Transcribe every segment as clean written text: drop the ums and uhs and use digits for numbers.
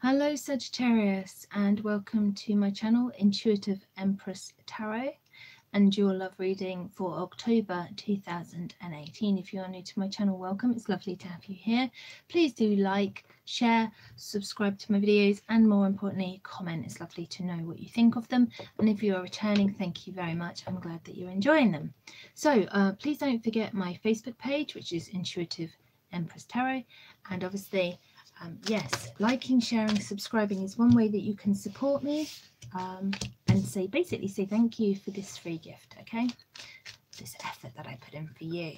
Hello Sagittarius, and welcome to my channel Intuitive Empress Tarot and your love reading for October 2018. If you are new to my channel, welcome. It's lovely to have you here. Please do like, share, subscribe to my videos, and more importantly, comment. It's lovely to know what you think of them. And if you are returning, thank you very much. I'm glad that you're enjoying them. So please don't forget my Facebook page, which is Intuitive Empress Tarot, and obviously yes, liking, sharing, subscribing is one way that you can support me and basically say thank you for this free gift, okay? This effort that I put in for you.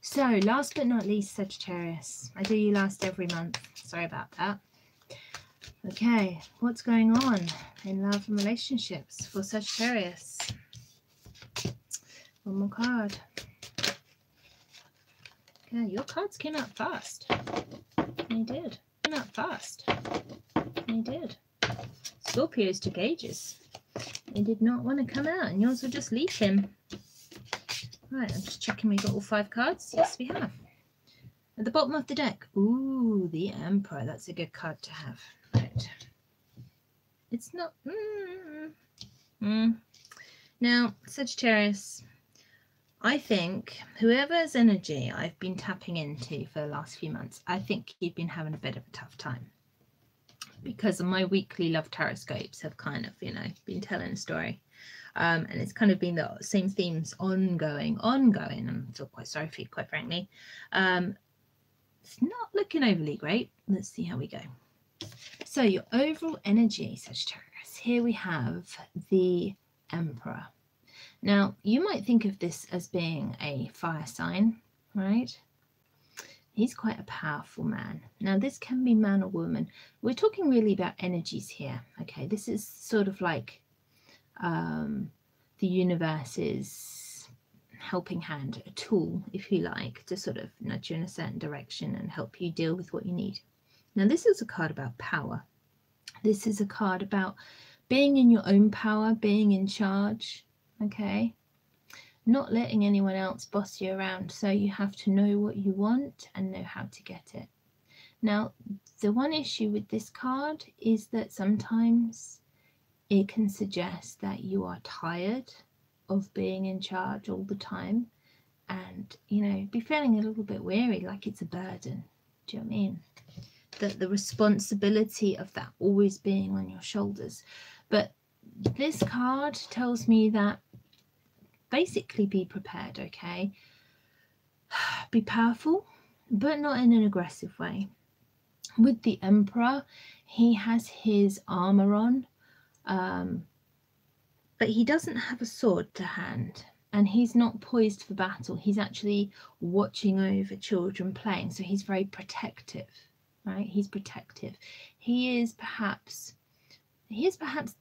So last but not least, Sagittarius, I do you last every month. Sorry about that. Okay, what's going on in love and relationships for Sagittarius? One more card. Okay, your cards came out fast. They did. Out fast. They did. Scorpios took ages. They did not want to come out, and yours will just leave him. Right, I'm just checking we got all 5 cards. Yes, we have. At the bottom of the deck, ooh, the Emperor. That's a good card to have. Right. It's not. Now, Sagittarius, I think whoever's energy I've been tapping into for the last few months, I think you've been having a bit of a tough time because of my weekly love taroscopes have kind of, been telling a story. And it's kind of been the same themes ongoing. I feel quite sorry for you, quite frankly. It's not looking overly great. Let's see how we go. So your overall energy, Sagittarius, here we have the Emperor. Now, you might think of this as being a fire sign, right? He's quite a powerful man. Now, this can be man or woman. We're talking really about energies here, okay? This is sort of like the universe's helping hand, a tool, if you like, to sort of nudge you in a certain direction and help you deal with what you need. Now, this is a card about power. This is a card about being in your own power, being in charge. Okay, not letting anyone else boss you around, so you have to know what you want and know how to get it. Now, the one issue with this card is that sometimes it can suggest that you are tired of being in charge all the time and, be feeling a little bit weary, like it's a burden. Do you know what I mean? That the responsibility of that always being on your shoulders. But this card tells me that basically be prepared, okay? Be powerful, but not in an aggressive way. With the Emperor, he has his armor on, but he doesn't have a sword to hand, and he's not poised for battle. He's actually watching over children playing, so he's very protective, right? He's protective. He is perhaps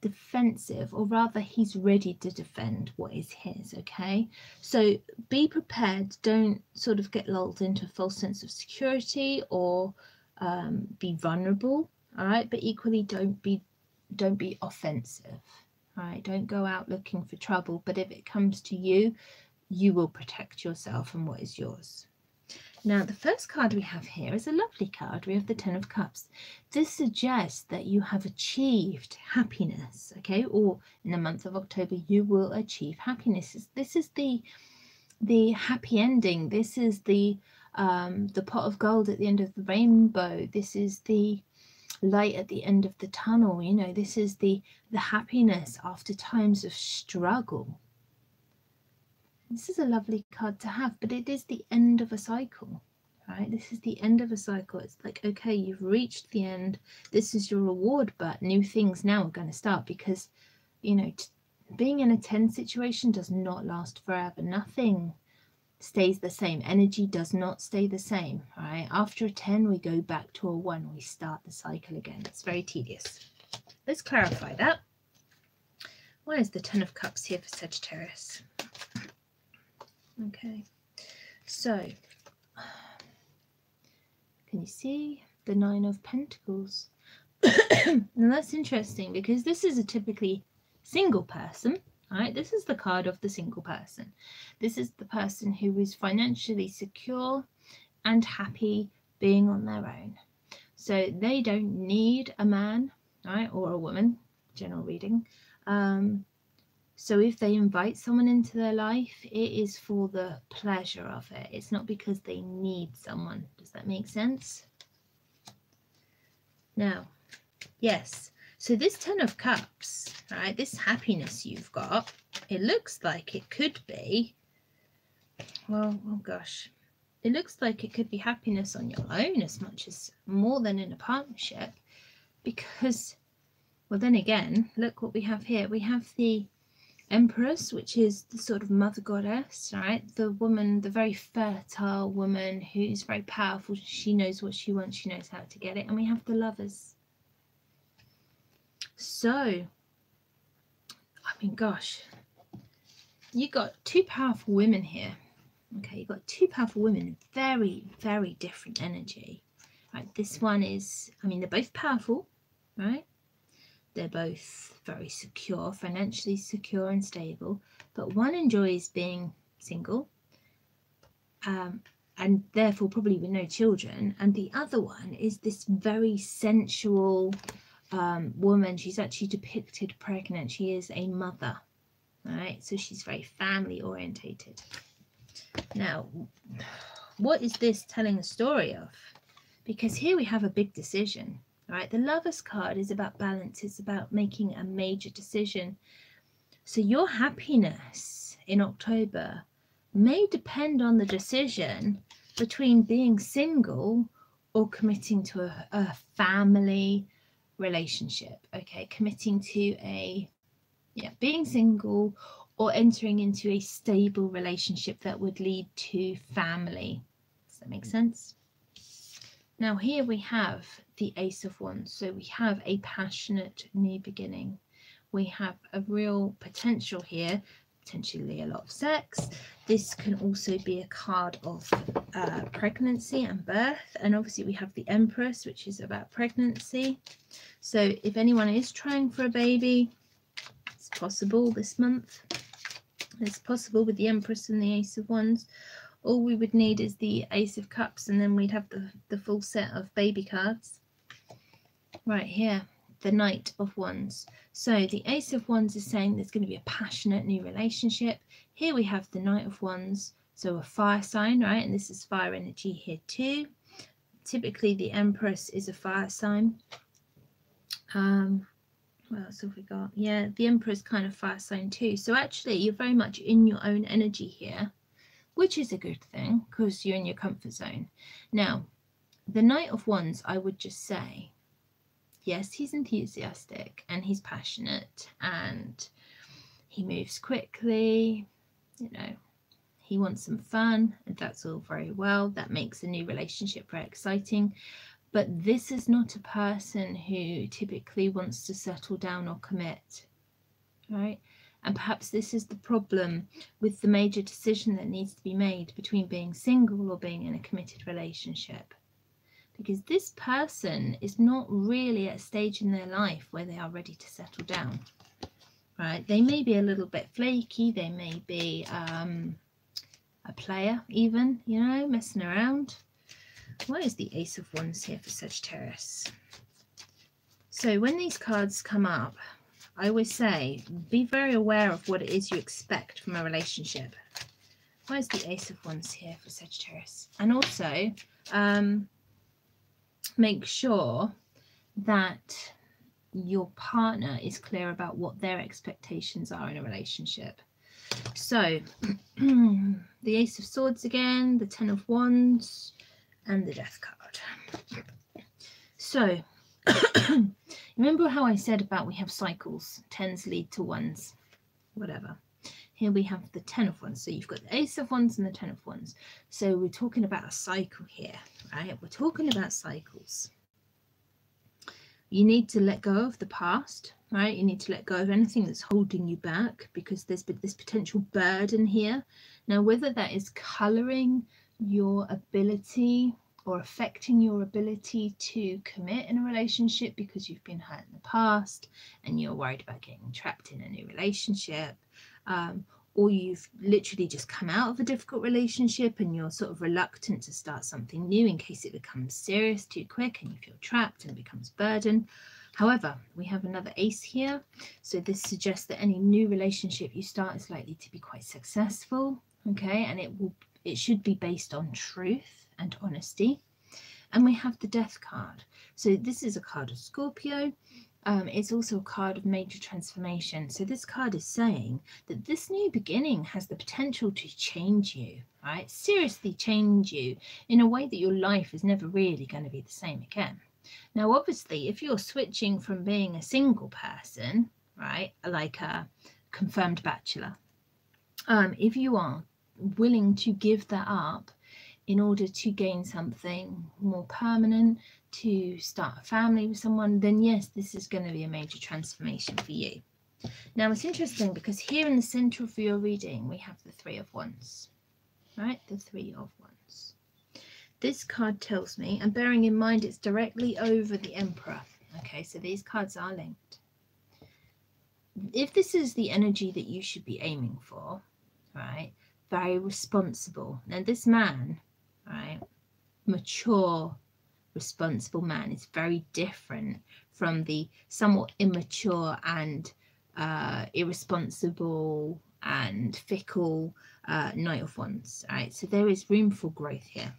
defensive, or rather he's ready to defend what is his, okay? So be prepared. Don't sort of get lulled into a false sense of security or be vulnerable, all right? But equally don't be offensive, all right? Don't go out looking for trouble, but if it comes to you, you will protect yourself and what is yours. Now, the first card we have here is a lovely card. We have the 10 of Cups. This suggests that you have achieved happiness, okay? Or in the month of October, you will achieve happiness. This is the happy ending. This is the pot of gold at the end of the rainbow. This is the light at the end of the tunnel. This is the happiness after times of struggle. This is a lovely card to have, but it is the end of a cycle, right? This is the end of a cycle. It's like, okay, you've reached the end. This is your reward, but new things now are going to start because, being in a 10 situation does not last forever. Nothing stays the same. Energy does not stay the same, right? After a 10, we go back to a 1. We start the cycle again. It's very tedious. Let's clarify that. Why is the 10 of Cups here for Sagittarius? Okay, so can you see the 9 of Pentacles? Now that's interesting because this is a typically single person, right? This is the card of the single person. This is the person who is financially secure and happy being on their own. So they don't need a man, right, or a woman, general reading. So if they invite someone into their life, it is for the pleasure of it. It's not because they need someone. Does that make sense? Now, yes. So this 10 of Cups, right, this happiness you've got, it looks like it could be, well, oh gosh, it looks like it could be happiness on your own as much as more than in a partnership, because, well, then again, look what we have here. We have the Empress, which is the sort of mother goddess, right? The woman, the very fertile woman who's very powerful. She knows what she wants. She knows how to get it. And we have the Lovers. So, I mean, gosh, you got two powerful women here. Okay, you've got two powerful women, very, very different energy. Right, this one is, I mean, they're both powerful, right? They're both very secure, financially secure and stable, but one enjoys being single, and therefore probably with no children, and the other one is this very sensual woman. She's actually depicted pregnant. She is a mother, right? So she's very family orientated. Now, what is this telling a story of? Because here we have a big decision. Right, the Lovers card is about balance. It's about making a major decision. So your happiness in October may depend on the decision between being single or committing to a family relationship. Okay, committing to being single or entering into a stable relationship that would lead to family. Does that make sense? Now here we have the Ace of Wands. So we have a passionate new beginning. We have a real potential here, potentially a lot of sex. This can also be a card of pregnancy and birth. And obviously we have the Empress, which is about pregnancy. So if anyone is trying for a baby, it's possible this month. It's possible with the Empress and the Ace of Wands. All we would need is the Ace of Cups, and then we'd have the full set of baby cards. Right here, the Knight of Wands. So the Ace of Wands is saying there's going to be a passionate new relationship. Here we have the Knight of Wands, so a fire sign, right? And this is fire energy here too. Typically the Empress is a fire sign. What else have we got? Yeah, the Emperor is kind of fire sign too. So actually you're very much in your own energy here, which is a good thing because you're in your comfort zone. Now, the Knight of Wands, I would just say, yes, he's enthusiastic and he's passionate and he moves quickly, you know, he wants some fun, and that's all very well. That makes a new relationship very exciting. But this is not a person who typically wants to settle down or commit, right? And perhaps this is the problem with the major decision that needs to be made between being single or being in a committed relationship. Because this person is not really at a stage in their life where they are ready to settle down, right? They may be a little bit flaky. They may be a player even, you know, messing around. What is the Ace of Wands here for Sagittarius? So when these cards come up, I always say, be very aware of what it is you expect from a relationship. Where's the Ace of Wands here for Sagittarius? And also, make sure that your partner is clear about what their expectations are in a relationship. So, the Ace of Swords again, the Ten of Wands, and the Death card. So, remember how I said about we have cycles, tens lead to ones, whatever. Here we have the Ten of Wands. So you've got the Ace of Wands and the Ten of Wands. So we're talking about a cycle here, right? We're talking about cycles. You need to let go of the past, right? You need to let go of anything that's holding you back because there's this potential burden here. Now, whether that is colouring your ability or affecting your ability to commit in a relationship because you've been hurt in the past and you're worried about getting trapped in a new relationship, or you've literally just come out of a difficult relationship and you're sort of reluctant to start something new in case it becomes serious too quick and you feel trapped and it becomes a burden. However, we have another ace here, so this suggests that any new relationship you start is likely to be quite successful, okay, and it should be based on truth and honesty. And we have the Death card, so this is a card of Scorpio. It's also a card of major transformation. So this card is saying that this new beginning has the potential to change you, right? Seriously change you in a way that your life is never really going to be the same again. Now, obviously, if you're switching from being a single person, right, like a confirmed bachelor, if you are willing to give that up in order to gain something more permanent, to start a family with someone, then yes, this is going to be a major transformation for you. Now, it's interesting because here in the center of your reading, we have the Three of Wands, right? The Three of Wands. This card tells me, and bearing in mind it's directly over the Emperor, okay, so these cards are linked. If this is the energy that you should be aiming for, right, very responsible. Now, this man, right, mature, responsible man is very different from the somewhat immature and irresponsible and fickle Knight of Wands, right? So there is room for growth here.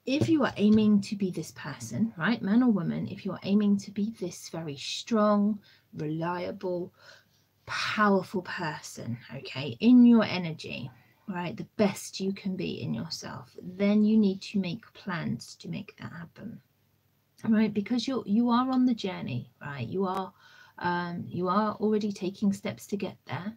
If you are aiming to be this person, right, man or woman, if you are aiming to be this very strong, reliable, powerful person, okay, in your energy, right, the best you can be in yourself, then you need to make plans to make that happen, right? Because you are on the journey, right? You are already taking steps to get there,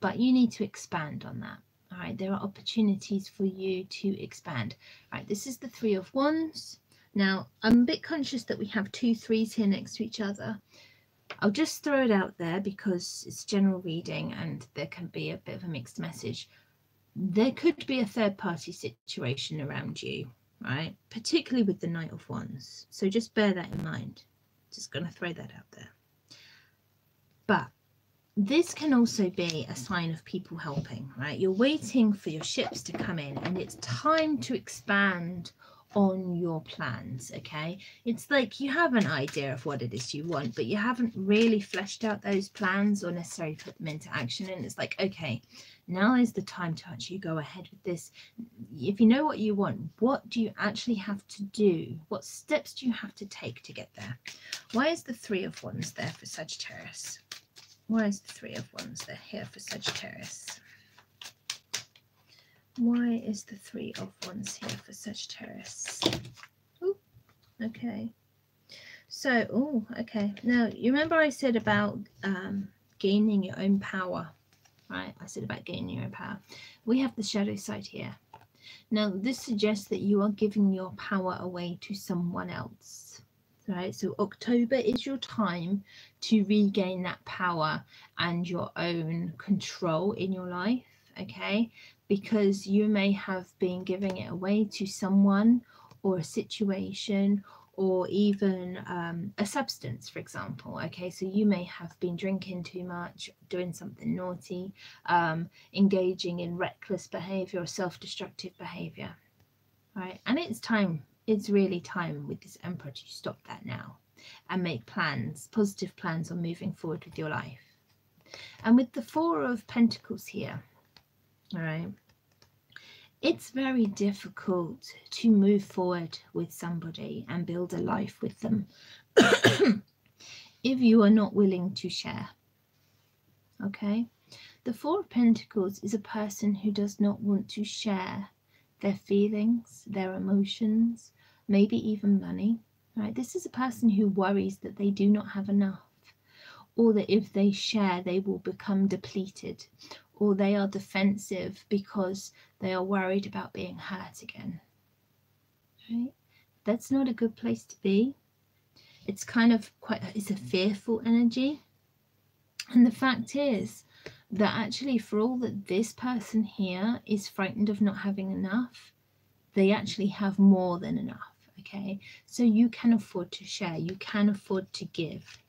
but you need to expand on that. All right, there are opportunities for you to expand. All right, this is the Three of Wands. Now, I'm a bit conscious that we have 2 3s here next to each other. I'll just throw it out there because it's general reading and there can be a bit of a mixed message. There could be a third-party situation around you, right? Particularly with the Knight of Wands. So just bear that in mind. Just going to throw that out there. But this can also be a sign of people helping, right? You're waiting for your ships to come in and it's time to expand on your plans, okay? It's like you have an idea of what it is you want, but you haven't really fleshed out those plans or necessarily put them into action. And it's like, okay, now is the time to actually go ahead with this. If you know what you want, what do you actually have to do? What steps do you have to take to get there? Why is the Three of Wands there for Sagittarius? Why is the Three of Wands there here for Sagittarius? Why is the Three of Wands here for Sagittarius? Oh, okay. So, oh, okay. Now, you remember I said about gaining your own power, right? I said about gaining your own power. We have the shadow side here. Now, this suggests that you are giving your power away to someone else, right? So October is your time to regain that power and your own control in your life, okay? Because you may have been giving it away to someone or a situation or even a substance, for example, okay? So you may have been drinking too much, doing something naughty, engaging in reckless behavior or self-destructive behavior, right? And it's time, it's really time with this Emperor to stop that now and make plans, positive plans on moving forward with your life. And with the Four of Pentacles here, all right, it's very difficult to move forward with somebody and build a life with them if you are not willing to share, okay? The Four of Pentacles is a person who does not want to share their feelings, their emotions, maybe even money, right? This is a person who worries that they do not have enough, or that if they share, they will become depleted, or they are defensive because they are worried about being hurt again, right? That's not a good place to be. It's kind of it's a fearful energy. And the fact is that actually for all that this person here is frightened of not having enough, they actually have more than enough, okay? So you can afford to share, you can afford to give.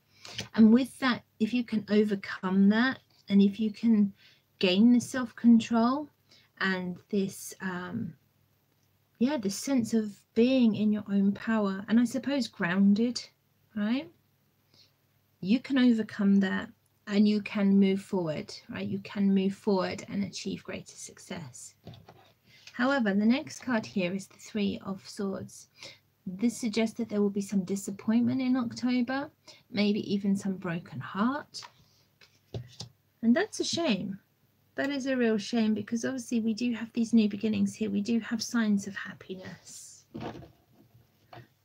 And with that, if you can overcome that, and if you can gain this self-control and this this sense of being in your own power, and I suppose grounded, right? You can overcome that and you can move forward, right? You can move forward and achieve greater success. However, the next card here is the Three of Swords. This suggests that there will be some disappointment in October, maybe even some broken heart. And that's a shame. That is a real shame, because obviously we do have these new beginnings here. We do have signs of happiness.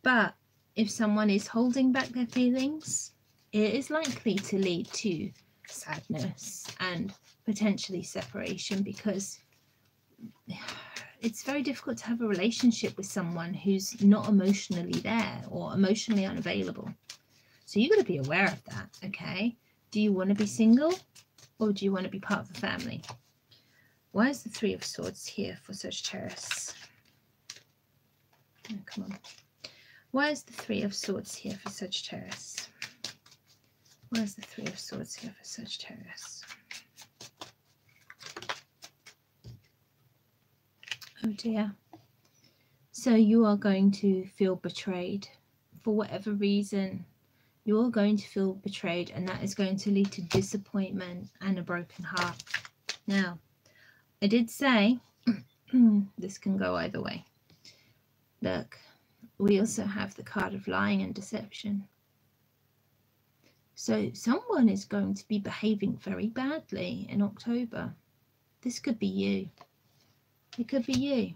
But if someone is holding back their feelings, it is likely to lead to sadness and potentially separation, because it's very difficult to have a relationship with someone who's not emotionally there or emotionally unavailable. So you've got to be aware of that, okay? Do you want to be single, or do you want to be part of a family? Why is the Three of Swords here for Sagittarius? Oh, come on. Why is the Three of Swords here for Sagittarius? Why is the Three of Swords here for Sagittarius? Oh dear. So you are going to feel betrayed for whatever reason. You're going to feel betrayed, and that is going to lead to disappointment and a broken heart. Now, I did say this can go either way. Look, we also have the card of lying and deception. So someone is going to be behaving very badly in October. This could be you. It could be you.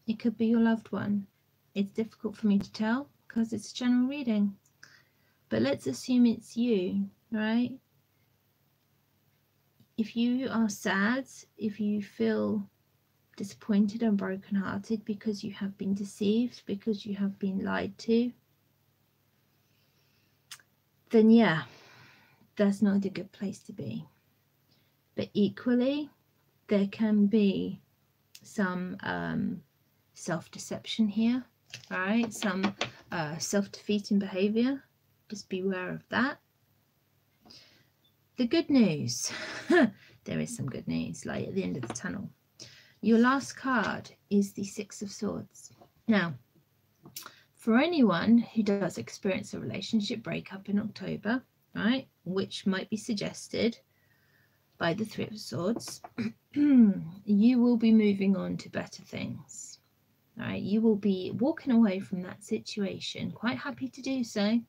It could be your loved one. It's difficult for me to tell because it's a general reading. But let's assume it's you, right? If you are sad, if you feel disappointed and brokenhearted because you have been deceived, because you have been lied to, then yeah, that's not a good place to be. But equally, there can be some self-deception here, right? Some self-defeating behavior. Just beware of that. The good news, there is some good news, light at the end of the tunnel. Your last card is the Six of Swords. Now, for anyone who does experience a relationship breakup in October, right, which might be suggested by the Three of Swords, you will be moving on to better things. Right? You will be walking away from that situation, quite happy to do so,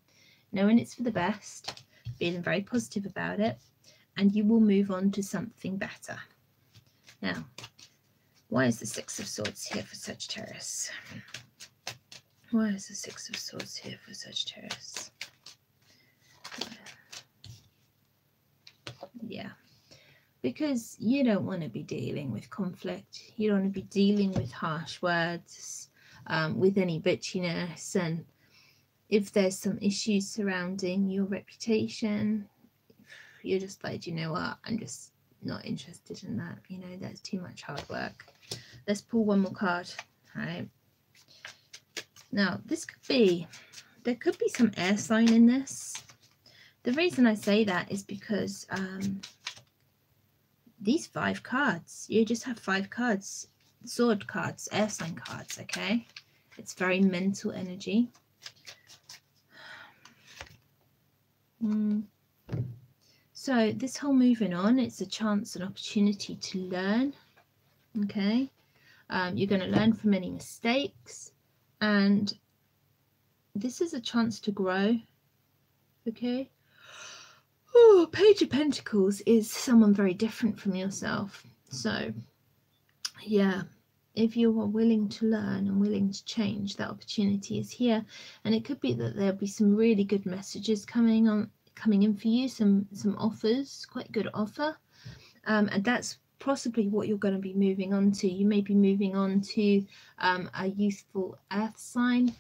knowing it's for the best, feeling very positive about it, and you will move on to something better. Now, why is the Six of Swords here for Sagittarius? Why is the Six of Swords here for Sagittarius? Yeah, because you don't want to be dealing with conflict. You don't want to be dealing with harsh words, with any bitchiness, and if there's some issues surrounding your reputation, you're just like, you know what, I'm just not interested in that. You know, that's too much hard work. Let's pull one more card. All right. Now, there could be some air sign in this. The reason I say that is because these 5 cards, you just have 5 cards, sword cards, air sign cards, okay? It's very mental energy. So this whole moving on, it's a chance, an opportunity to learn, okay? You're going to learn from any mistakes, and this is a chance to grow, okay? Oh, Page of Pentacles is someone very different from yourself. So, yeah, if you are willing to learn and willing to change, that opportunity is here. And it could be that there'll be some really good messages coming in for you, some offers, quite good offer. And that's possibly what you're going to be moving on to. You may be moving on to a youthful earth sign.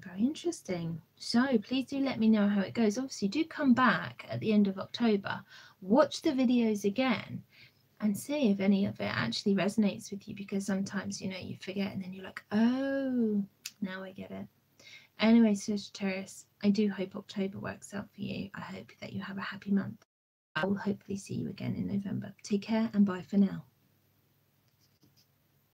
Very interesting. So please do let me know how it goes. Obviously, do come back at the end of October, watch the videos again and see if any of it actually resonates with you, because sometimes, you know, you forget and then you're like, oh, now I get it. Anyway, Sagittarius, I do hope October works out for you. I hope that you have a happy month. I will hopefully see you again in November. Take care and bye for now.